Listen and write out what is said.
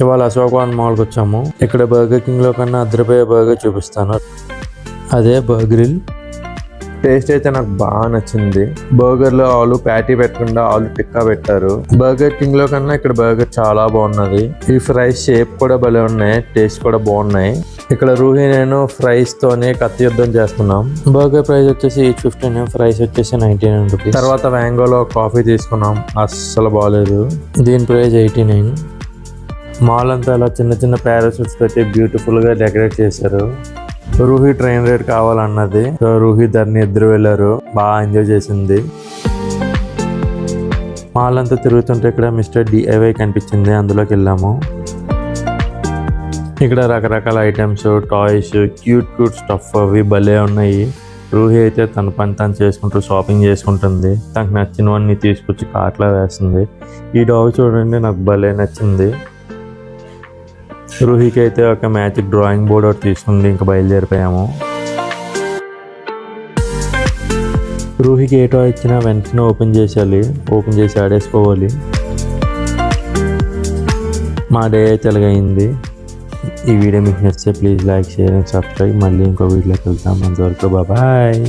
ఇవాళ అశోక్ మాల్కి వచ్చాము. ఇక్కడ బర్గర్ కింగ్ లో కన్నా అద్దరిపోయే బర్గర్ చూపిస్తాను. అదే బర్గరిల్. టేస్ట్ అయితే నాకు బాగా నచ్చింది. బర్గర్ లో ఆలు ప్యాటీ పెట్టకుండా ఆలు టిక్కా పెట్టారు. బర్గర్ కింగ్ లో కన్నా ఇక్కడ బర్గర్ చాలా బాగున్నది. ఈ ఫ్రైస్ షేప్ కూడా భలే ఉన్నాయి, టేస్ట్ కూడా బాగున్నాయి. ఇక్కడ రూహి నేను ఫ్రైస్ తోనే కత్తి యుద్ధం చేస్తున్నాం. బర్గర్ ప్రైస్ వచ్చేసి 815, ఫ్రైస్ వచ్చేసి 99 రూపీస్. తర్వాత వ్యాంగోలో కాఫీ తీసుకున్నాం, అస్సలు బాగాలేదు. దీని ప్రైస్ 89. మాల్ అంతా అలా చిన్న చిన్న పారాషూట్స్ పెట్టి బ్యూటిఫుల్ గా డెకరేట్ చేశారు. రూహి ట్రైన్ రైడ్ కావాలన్నది, రూహి ధర్ని ఇద్దరు వెళ్ళారు, బాగా ఎంజాయ్ చేసింది. మాల్ అంతా తిరుగుతుంటే ఇక్కడ మిస్టర్ DIY కనిపించింది, అందులోకి వెళ్ళాము. ఇక్కడ రకరకాల ఐటమ్స్, టాయ్స్, క్యూట్ స్టఫ్ అవి భలే ఉన్నాయి. రూహి అయితే తన పని తను చేసుకుంటూ షాపింగ్ చేసుకుంటుంది. తనకు నచ్చినవన్నీ తీసుకొచ్చి కార్ట్లో వేస్తుంది. ఈ డాగ్ చూడండి, నాకు భలే నచ్చింది. రూహికి అయితే ఒక మ్యాజిక్ డ్రాయింగ్ బోర్డ్ ఒకటి తీసుకుంది. ఇంకా బయలుదేరిపోయాము. రూహికి ఏ టాయ్ ఇచ్చినా వెంటనే ఓపెన్ చేసి ఆడేసుకోవాలి. మా డే అయితే ఎలాగైంది. ఈ వీడియో మీకు నచ్చితే please like, share and subscribe. మళ్ళీ ఇంకో వీడియోకి వెళ్తాం. అంతవరకు బాయ్.